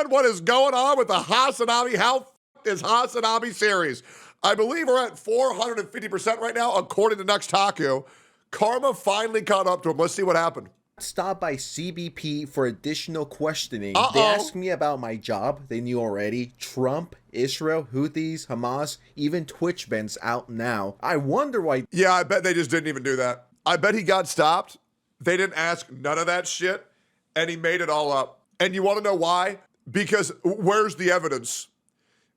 man, what is going on with the Hasan How is Hasan series? I believe we're at 450% right now, according to Nuxtaku. Karma finally caught up to him. Let's see what happened. Stopped by CBP for additional questioning. They asked me about my job. They knew already. Trump, Israel, Houthis, Hamas, even Twitch bans out now. I wonder why. Yeah, I bet they just didn't even do that. I bet he got stopped. They didn't ask none of that shit, and he made it all up. And you want to know why? Because where's the evidence?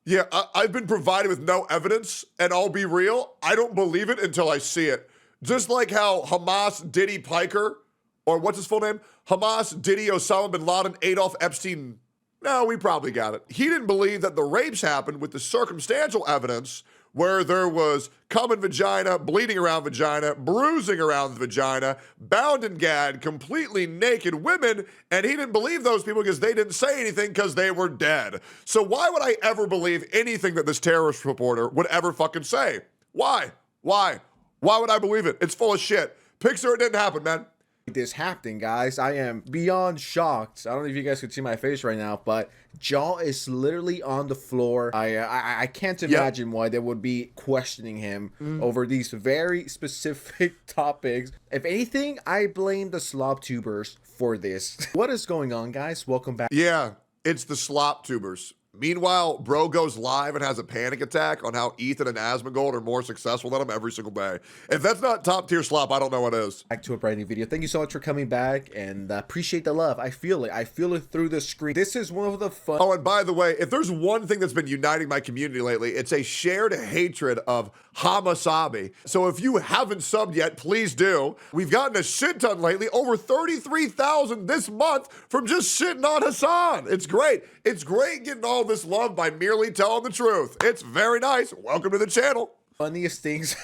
Yeah, I've been provided with no evidence, and I'll be real, I don't believe it until I see it. Just like how Hamas Diddy Piker, or what's his full name? Hamas Diddy Osama bin Laden Adolf Epstein. No, we probably got it. He didn't believe that the rapes happened with the circumstantial evidence where there was cum in vagina, bleeding around vagina, bruising around the vagina, bound and gagged, completely naked women, and he didn't believe those people because they didn't say anything because they were dead. So why would I ever believe anything that this terrorist reporter would ever fucking say? Why? Why? Why would I believe it? It's full of shit. Picture it didn't happen, man. This happening, guys. I am beyond shocked. I don't know if you guys can see my face right now, but jaw is literally on the floor. I can't imagine why they would be questioning him over these very specific topics. If anything, I blame the slob tubers for this. What is going on, guys? Welcome back. Yeah, it's the slop tubers. Meanwhile, bro goes live and has a panic attack on how Ethan and Asmongold are more successful than him every single day. If that's not top tier slop, I don't know what is. Back to a brand new video. Thank you so much for coming back, and appreciate the love. I feel it. I feel it through the screen. This is one of the fun. Oh, and by the way, if there's one thing that's been uniting my community lately, it's a shared hatred of Hamasabi. So if you haven't subbed yet, please do. We've gotten a shit ton lately, over 33,000 this month from just shitting on Hasan. It's great. It's great getting all this love by merely telling the truth. It's very nice. Welcome to the channel. Funniest things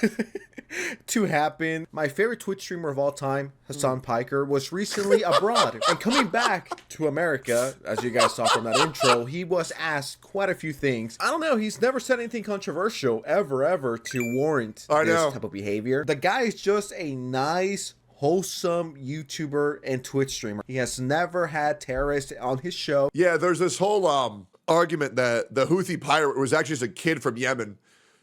to happen. My favorite Twitch streamer of all time, Hasan Piker, was recently abroad and coming back to America. As you guys saw from that intro, he was asked quite a few things. I don't know, he's never said anything controversial ever to warrant this type of behavior. The guy is just a nice, wholesome YouTuber and Twitch streamer. He has never had terrorists on his show. Yeah, there's this whole argument that the Houthi pirate was actually just a kid from Yemen.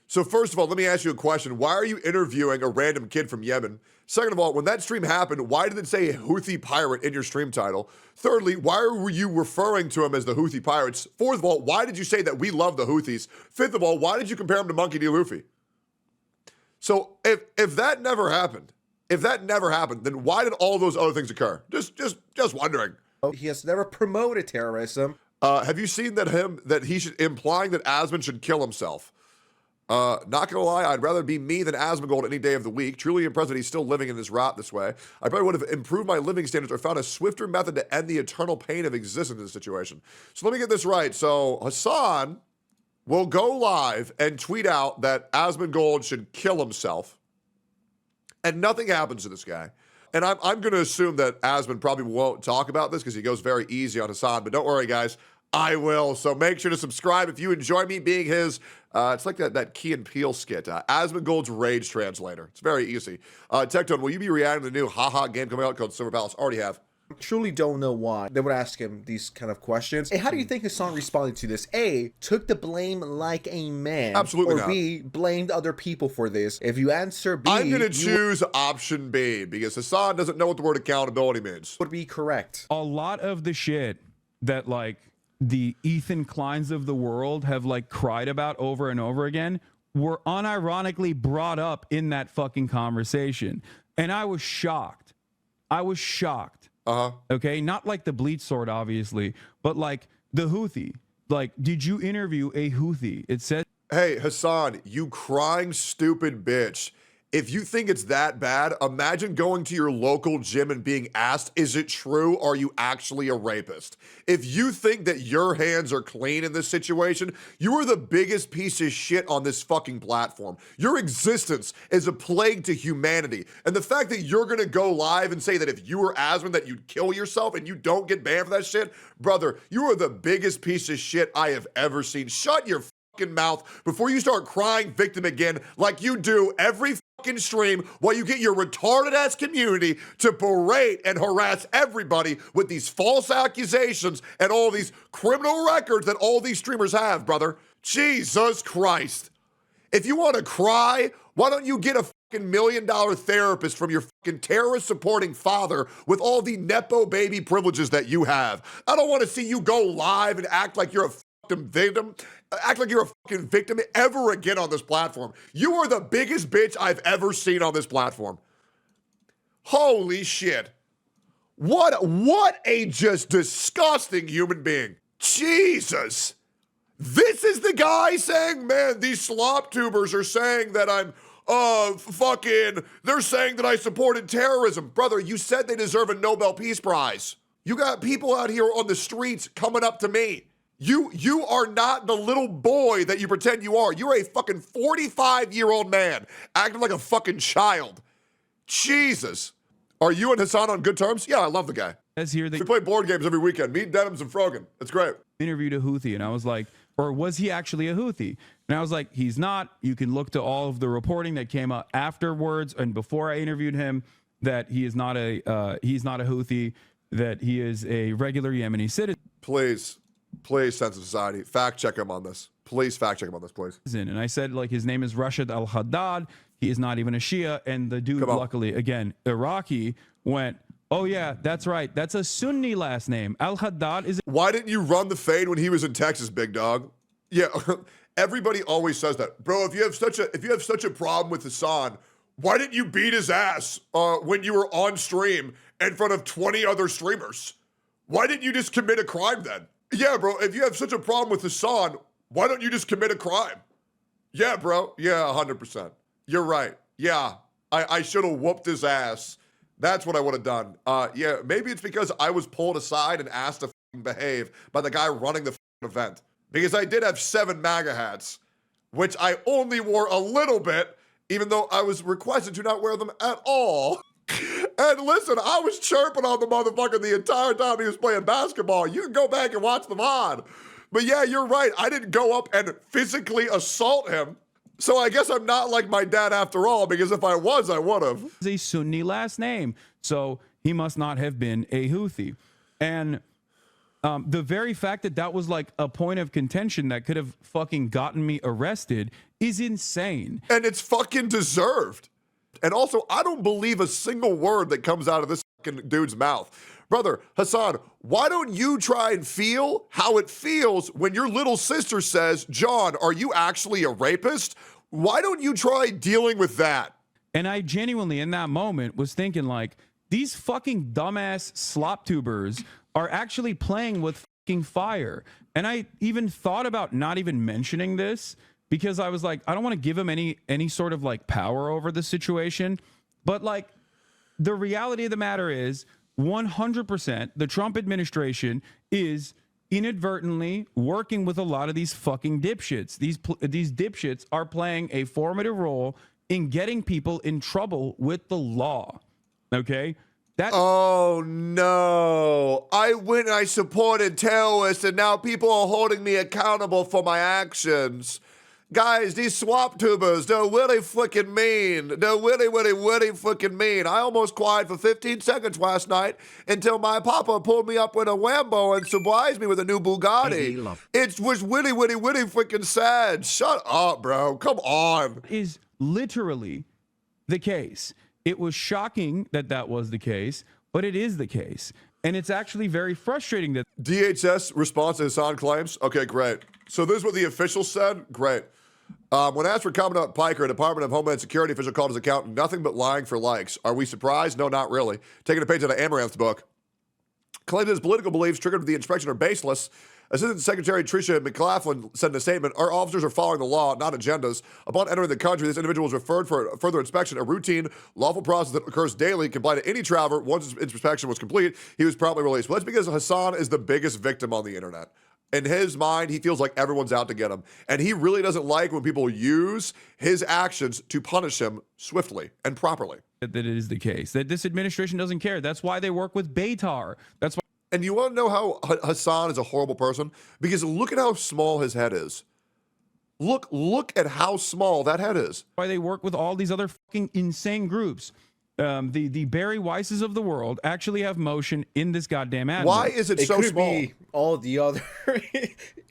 So first of all, let me ask you a question. Why are you interviewing a random kid from Yemen? Second of all, when that stream happened, why did it say Houthi pirate in your stream title? Thirdly, why were you referring to him as the Houthi pirates? Fourth of all, why did you say that we love the Houthis? Fifth of all, why did you compare him to Monkey D. Luffy? So if that never happened, then why did all those other things occur? Just wondering. He has never promoted terrorism. Have you seen that he should implying that Asmon should kill himself? Not gonna lie, I'd rather be me than Asmongold any day of the week. Truly impressed that he's still living in this rot this way. I probably would have improved my living standards or found a swifter method to end the eternal pain of existence in this situation. So let me get this right. So Hasan will go live and tweet out that Asmongold should kill himself, and nothing happens to this guy. And I'm going to assume that Asmon probably won't talk about this because he goes very easy on Hasan. But don't worry, guys. I will. So make sure to subscribe if you enjoy me being his, it's like that Key and Peele skit, Asmongold's Rage Translator. It's very easy. Tectone, will you be reacting to the new haha game coming out called Silver Palace? Already have. I truly don't know why they would ask him these kind of questions. Hey, how do you think Hasan responded to this? A, took the blame like a man. Absolutely or not. B, blamed other people for this. If you answer B, I'm going to choose option B because Hasan doesn't know what the word accountability means. Would be correct. A lot of the shit that like the Ethan Kleins of the world have like cried about over and over again were unironically brought up in that fucking conversation. And I was shocked. I was shocked. Okay, not like the bleach sword, obviously, but like the Houthi. Like, did you interview a Houthi? It said, hey, Hasan, you crying stupid bitch. If you think it's that bad, imagine going to your local gym and being asked, is it true? Are you actually a rapist? If you think that your hands are clean in this situation, you are the biggest piece of shit on this fucking platform. Your existence is a plague to humanity. And the fact that you're going to go live and say that if you were Asmon that you'd kill yourself and you don't get banned for that shit, brother, you are the biggest piece of shit I have ever seen. Shut your fucking mouth before you start crying victim again like you do every fucking stream while you get your retarded ass community to berate and harass everybody with these false accusations and all these criminal records that all these streamers have, brother. Jesus Christ. If you want to cry, why don't you get a fucking $1 million therapist from your fucking terrorist-supporting father with all the Nepo baby privileges that you have? I don't want to see you go live and act like you're a fucking victim, ever again on this platform. You are the biggest bitch I've ever seen on this platform. Holy shit. What a just disgusting human being. Jesus. This is the guy saying, man, these slop tubers are saying that I'm they're saying that I supported terrorism. Brother, you said they deserve a Nobel Peace Prize. You got people out here on the streets coming up to me. You are not the little boy that you pretend you are. You're a fucking 45-year-old man acting like a fucking child. Jesus. Are you and Hasan on good terms? Yeah, I love the guy. As here they We play board games every weekend. Meet Denims and Frogan. It's great. interviewed a Houthi, and I was like, or was he actually a Houthi? And I was like, he's not. You can look to all of the reporting that came out afterwards and before I interviewed him that he is not a Houthi, that he is a regular Yemeni citizen. Please, sense of society, fact check him on this. Please fact check him on this, please. And I said, like, his name is Rashid al-Haddad. He is not even a Shia. And the dude, luckily, again, Iraqi, went, oh, yeah, that's right. That's a Sunni last name. Al-Haddad is... Why didn't you run the fade when he was in Texas, big dog? Yeah, everybody always says that. Bro, if you have such a problem with Hasan, why didn't you beat his ass when you were on stream in front of 20 other streamers? Why didn't you just commit a crime then? Yeah, bro, if you have such a problem with Hasan, why don't you just commit a crime? Yeah, bro. Yeah, 100%. You're right. Yeah, I should have whooped his ass. That's what I would have done. Yeah, maybe it's because I was pulled aside and asked to behave by the guy running the event. Because I did have 7 MAGA hats, which I only wore a little bit, even though I was requested to not wear them at all. And listen, I was chirping on the motherfucker the entire time he was playing basketball. You can go back and watch the VOD. But yeah, you're right. I didn't go up and physically assault him. So I guess I'm not like my dad after all, because if I was, I would have. It's a Sunni last name. So he must not have been a Houthi. And the very fact that that was like a point of contention that could have fucking gotten me arrested is insane. And it's fucking deserved. And also, I don't believe a single word that comes out of this fucking dude's mouth. Brother, Hasan, why don't you try and feel how it feels when your little sister says, John, are you actually a rapist? Why don't you try dealing with that? And I genuinely, in that moment, was thinking, like, these fucking dumbass slop tubers are actually playing with fucking fire. And I even thought about not even mentioning this, because I was like, I don't want to give him any sort of like power over the situation. But like, the reality of the matter is 100% the Trump administration is inadvertently working with a lot of these fucking dipshits. These dipshits are playing a formative role in getting people in trouble with the law. Okay? Oh no, I went and I supported terrorists and now people are holding me accountable for my actions. Guys, these swap tubers, they're really freaking mean. They're really freaking mean. I almost cried for 15 seconds last night until my papa pulled me up with a Lambo and surprised me with a new Bugatti. It was really freaking sad. Shut up, bro. Come on. Is literally the case. It was shocking that that was the case, but it is the case. And it's actually very frustrating that... DHS response to Hasan claims? Okay, great. So this is what the official said? Great. When asked for Commandant Piker, a Department of Homeland Security official called his account nothing but lying for likes. Are we surprised? No, not really. Taking a page out of Amaranth's book. Claimed his political beliefs triggered the inspection are baseless. Assistant Secretary Tricia McLaughlin said in a statement, our officers are following the law, not agendas. Upon entering the country, this individual was referred for further inspection, a routine, lawful process that occurs daily, can apply to any traveler. Once his inspection was complete, he was promptly released. Well, that's because Hasan is the biggest victim on the internet. In his mind, he feels like everyone's out to get him. And he really doesn't like when people use his actions to punish him swiftly and properly. That it is the case. That this administration doesn't care. That's why they work with Beitar. That's why... And you want to know how Hasan is a horrible person? Because look at how small his head is. Look at how small that head is. Why they work with all these other fucking insane groups. The Barry Weisses of the world actually have motion in this goddamn ad. Why is it so could small? Be all the other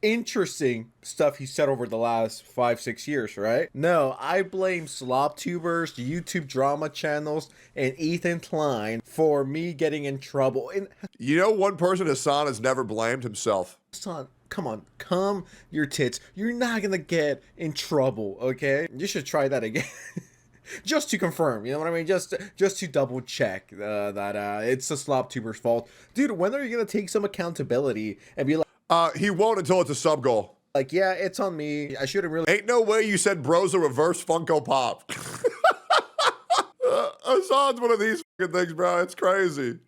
interesting stuff he said over the last 5-6 years, right? No, I blame slop tubers, YouTube drama channels, and Ethan Klein for me getting in trouble. And You know, one person Hasan has never blamed himself. Hasan, come on, calm your tits. You're not gonna get in trouble, okay? You should try that again. Just to confirm, you know what I mean? Just to double check that it's the slop tuber's fault. Dude, when are you gonna take some accountability and be like, He won't until it's a sub goal. yeah, it's on me. I shouldn't really Ain't no way you said bro's a reverse Funko Pop. Hasan's one of these fucking things, bro. It's crazy.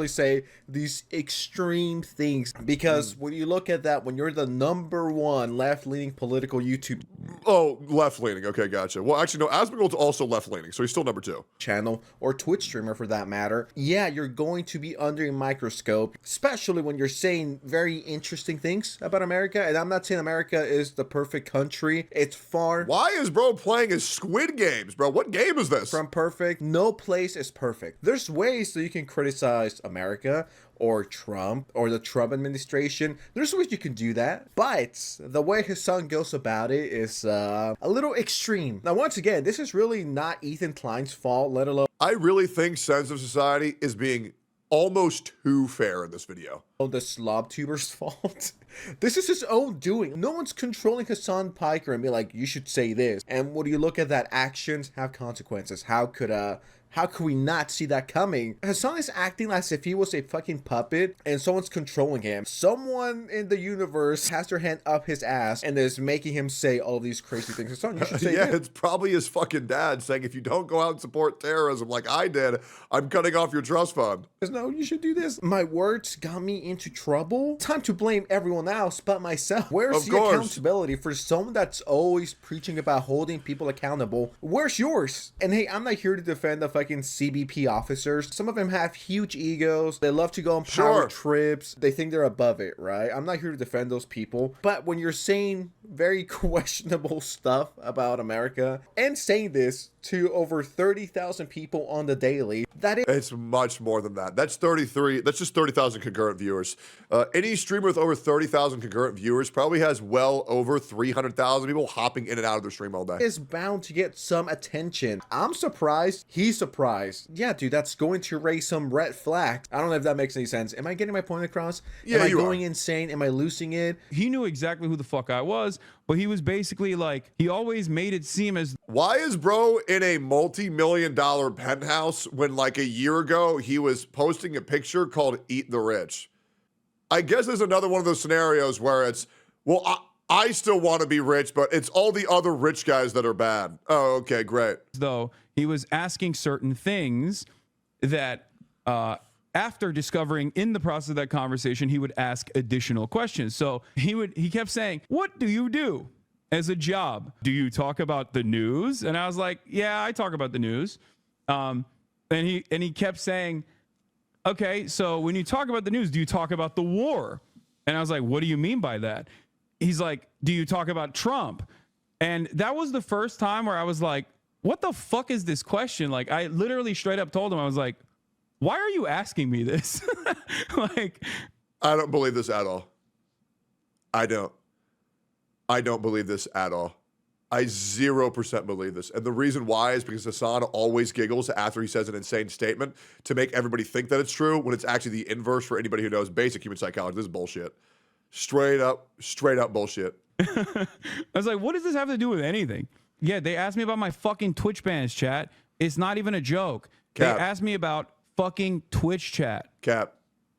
say these extreme things, because when you look at that, when you're the #1 left-leaning political YouTube Oh, left-leaning. Okay, gotcha. Well, actually, no, Asmongold's also left-leaning, so he's still number 2. channel or Twitch streamer for that matter, yeah, you're going to be under a microscope, especially when you're saying very interesting things about America. And I'm not saying America is the perfect country. It's far Why is bro playing his Squid Games, bro? What game is this? from perfect. No place is perfect. There's ways that you can criticize America or Trump or the Trump administration. There's ways you can do that, but the way Hasan goes about it is a little extreme. Now, once again, this is really not Ethan Klein's fault, let alone I really think Sense of Society is being almost too fair in this video. the slob tuber's fault. This is his own doing. No one's controlling Hasan Piker and be like, you should say this. And when you look at that, actions have consequences. How could we not see that coming? Hasan is acting as if he was a fucking puppet and someone's controlling him. Someone in the universe has their hand up his ass and is making him say all these crazy things. Hasan, you should say Yeah, this. it's probably his fucking dad saying, if you don't go out and support terrorism like I did, I'm cutting off your trust fund. No, you should do this. My words got me into trouble. Time to blame everyone else but myself. Where's Of the course. accountability for someone that's always preaching about holding people accountable? Where's yours? And hey, I'm not here to defend the fucking CBP officers. Some of them have huge egos. They love to go on power Sure. trips. They think they're above it, right? I'm not here to defend those people. But when you're saying very questionable stuff about America and saying this to over 30,000 people on the daily, that is It's much more than that. That's 33. That's just 30,000 concurrent viewers. Any streamer with over 30,000 concurrent viewers probably has well over 300,000 people hopping in and out of their stream all day. is bound to get some attention. I'm surprised. He's surprised. Yeah, dude, that's going to raise some red flags. I don't know if that makes any sense. Am I getting my point across? Yeah, Am I you going are. insane? Am I losing it? He knew exactly who the fuck I was, but he was basically like, he always made it seem as Why is bro in a multi-million-dollar penthouse when like a year ago he was posting a picture called Eat the Rich? I guess there's another one of those scenarios where it's, well, I still want to be rich, but it's all the other rich guys that are bad. Oh, okay, great. though he was asking certain things that after discovering in the process of that conversation, he would ask additional questions. So he kept saying, what do you do as a job? Do you talk about the news? And I was like, yeah, I talk about the news. And he kept saying, okay, so when you talk about the news, do you talk about the war? And I was like, what do you mean by that? He's like, do you talk about Trump? And that was the first time where I was like, what the fuck is this question? Like, I literally straight up told him, I was like, why are you asking me this? Like, I don't believe this at all. I don't believe this at all. I 0% believe this. And the reason why is because Hasan always giggles after he says an insane statement to make everybody think that it's true when it's actually the inverse for anybody who knows basic human psychology. This is bullshit. Straight up bullshit. I was like, what does this have to do with anything? Yeah, they asked me about my fucking Twitch bans, chat. It's not even a joke. Cap. They asked me about fucking Twitch chat. Cap.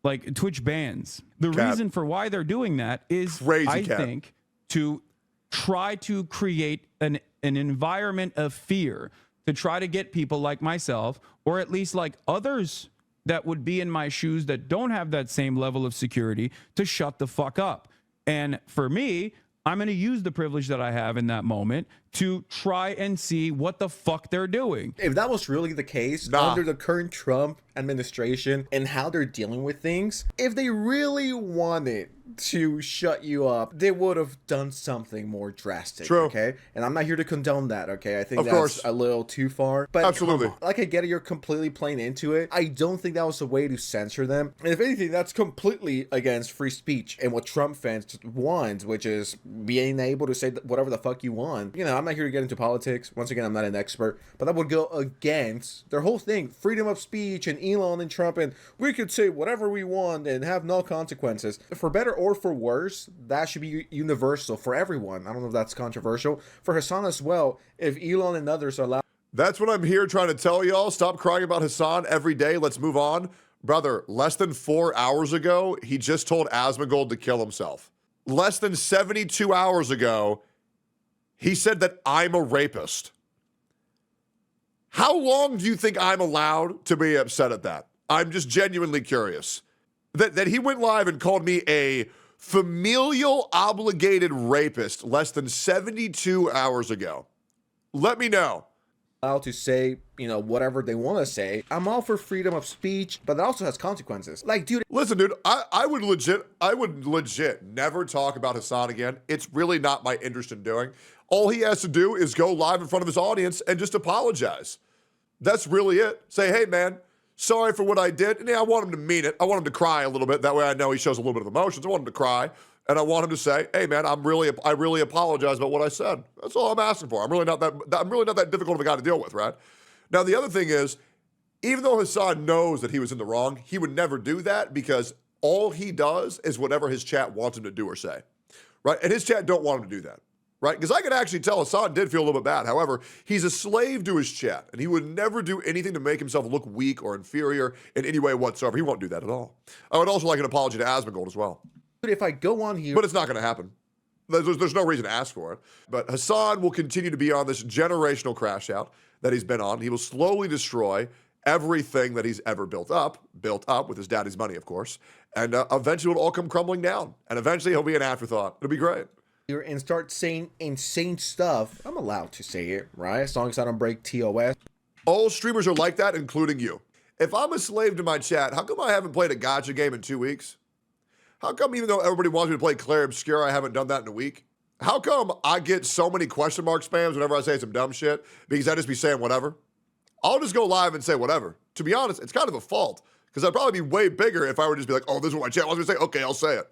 Like Twitch bans. The Cap. reason for why they're doing that is, Crazy, I Cap. think, to try to create an environment of fear, to try to get people like myself, or at least like others that would be in my shoes that don't have that same level of security, to shut the fuck up. And for me, I'm going to use the privilege that I have in that moment to try and see what the fuck they're doing. If that was really the case, Nah. under the current Trump administration and how they're dealing with things. If they really wanted to shut you up, they would have done something more drastic. True. Okay, and I'm not here to condone that. Okay, I think Of that's course. a little too far. But Absolutely. come on. Like, I get it, you're completely playing into it. I don't think that was a way to censor them. And if anything, that's completely against free speech and what Trump fans want, which is being able to say whatever the fuck you want. You know, I'm not here to get into politics. Once again, I'm not an expert, but that would go against their whole thing, freedom of speech, and Elon and Trump, and we could say whatever we want and have no consequences. For better or for worse, that should be universal for everyone. I don't know if that's controversial. For Hasan as well, if Elon and others are allowed. That's what I'm here trying to tell y'all. Stop crying about Hasan every day. Let's move on. Brother, less than 4 hours ago, he just told Asmongold to kill himself. Less than 72 hours ago, he said that I'm a rapist. How long do you think I'm allowed to be upset at that? I'm just genuinely curious. That he went live and called me a familial obligated rapist less than 72 hours ago. Let me know. To say, you know, whatever they want to say. I'm all for freedom of speech, but that also has consequences. Like, dude, Listen, dude, I would legit never talk about Hasan again. It's really not my interest in doing. All he has to do is go live in front of his audience and just apologize. That's really it. Say, hey, man, sorry for what I did. And yeah, I want him to mean it. I want him to cry a little bit. That way I know he shows a little bit of emotions. I want him to cry. And I want him to say, hey, man, I really apologize about what I said. That's all I'm asking for. I'm really not that difficult of a guy to deal with, right? Now, the other thing is, even though Hasan knows that he was in the wrong, he would never do that because all he does is whatever his chat wants him to do or say, right? And his chat don't want him to do that, right? Because I can actually tell Hasan did feel a little bit bad. However, he's a slave to his chat, and he would never do anything to make himself look weak or inferior in any way whatsoever. He won't do that at all. I would also like an apology to Asmongold as well. if I go on here. But it's not going to happen. There's no reason to ask for it. But Hasan will continue to be on this generational crash out that he's been on. He will slowly destroy everything that he's ever built up with his daddy's money, of course. And eventually it'll all come crumbling down. And eventually he'll be an afterthought. It'll be great. And start saying insane stuff. I'm allowed to say it, right? As long as I don't break TOS. All streamers are like that, including you. If I'm a slave to my chat, how come I haven't played a gacha game in 2 weeks? How come even though everybody wants me to play Claire Obscura, I haven't done that in a week? How come I get so many question mark spams whenever I say some dumb shit? Because I just be saying whatever. I'll just go live and say whatever. To be honest, it's kind of a fault. Because I'd probably be way bigger if I were just be like, oh, this is what my chat wants me to say. Okay, I'll say it.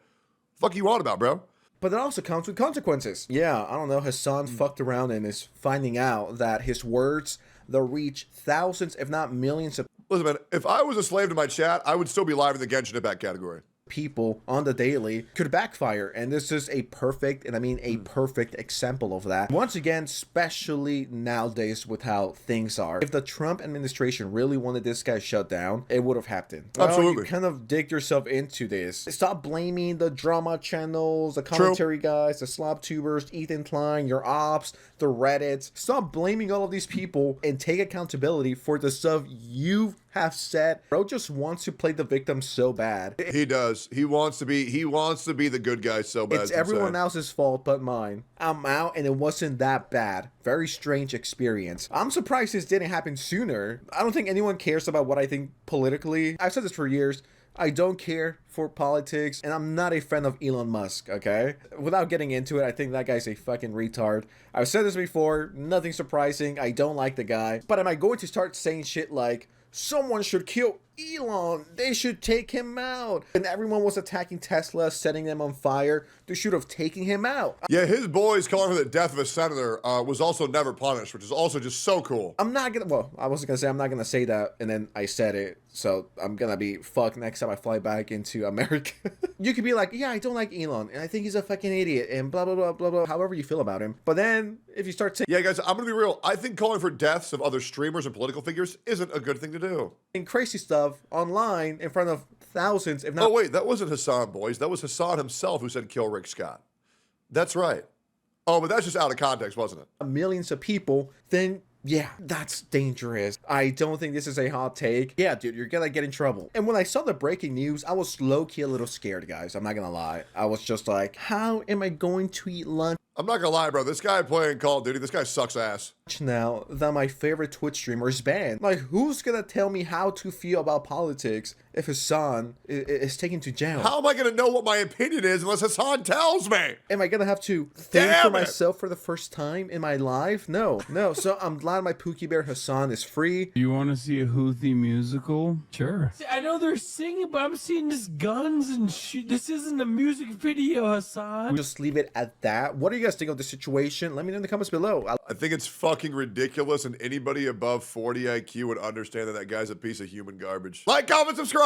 Fuck you on about, bro? But that also comes with consequences. Yeah, I don't know. Hasan fucked around and is finding out that his words, they'll reach thousands, if not millions of Listen, man, if I was a slave to my chat, I would still be live in the Genshin Impact category. people on the daily could backfire. And this is a perfect, and I mean a perfect example of that. Once again, especially nowadays with how things are. If the Trump administration really wanted this guy shut down, it would have happened. Well, Absolutely. you kind of dig yourself into this. Stop blaming the drama channels, the commentary guys, the slob tubers, Ethan Klein, your ops, the Reddits. Stop blaming all of these people and take accountability for the stuff you have said. Bro just wants to play the victim so bad. He does. He wants to be the good guy so bad. It's everyone else's fault but mine. I'm out and it wasn't that bad. Very strange experience. I'm surprised this didn't happen sooner. I don't think anyone cares about what I think politically. I've said this for years. I don't care for politics, and I'm not a fan of Elon Musk, okay? Without getting into it, I think that guy's a fucking retard. I've said this before, nothing surprising. I don't like the guy. But am I going to start saying shit like, someone should kill Elon, they should take him out? And everyone was attacking Tesla, setting them on fire. They should have taken him out. Yeah, his boys calling for the death of a senator was also never punished, which is also just so cool. I'm not gonna, well, I wasn't gonna say I'm not gonna say that, and then I said it, so I'm gonna be fucked next time I fly back into America. You could be like, yeah, I don't like Elon, and I think he's a fucking idiot, and blah, blah, blah, blah, blah, however you feel about him. But then, if you start saying Yeah, guys, I'm gonna be real. I think calling for deaths of other streamers and political figures isn't a good thing to do. crazy stuff online in front of thousands, if not Oh, wait, that wasn't Hasan, boys. That was Hasan himself who said kill Rick Scott. That's right. Oh, but that's just out of context, wasn't it? millions of people, then yeah, that's dangerous. I don't think this is a hot take. Yeah, dude, you're gonna get in trouble. And when I saw the breaking news, I was low-key a little scared, guys. I'm not gonna lie. I was just like, how am I going to eat lunch? I'm not gonna lie, bro. This guy playing Call of Duty, this guy sucks ass. Now that my favorite Twitch streamer is banned. Like, who's gonna tell me how to feel about politics if Hasan is taken to jail? How am I gonna know what my opinion is unless Hasan tells me? Am I gonna have to think Damn for it. myself for the first time in my life? No. So I'm glad my Pookie Bear Hasan is free. You want to see a Houthi musical? Sure. See, I know they're singing, but I'm seeing just guns and shit. This isn't a music video, Hasan. Just leave it at that. What do you guys think of the situation? Let me know in the comments below. I think it's fucking ridiculous, and anybody above 40 IQ would understand that that guy's a piece of human garbage. Like, comment, subscribe!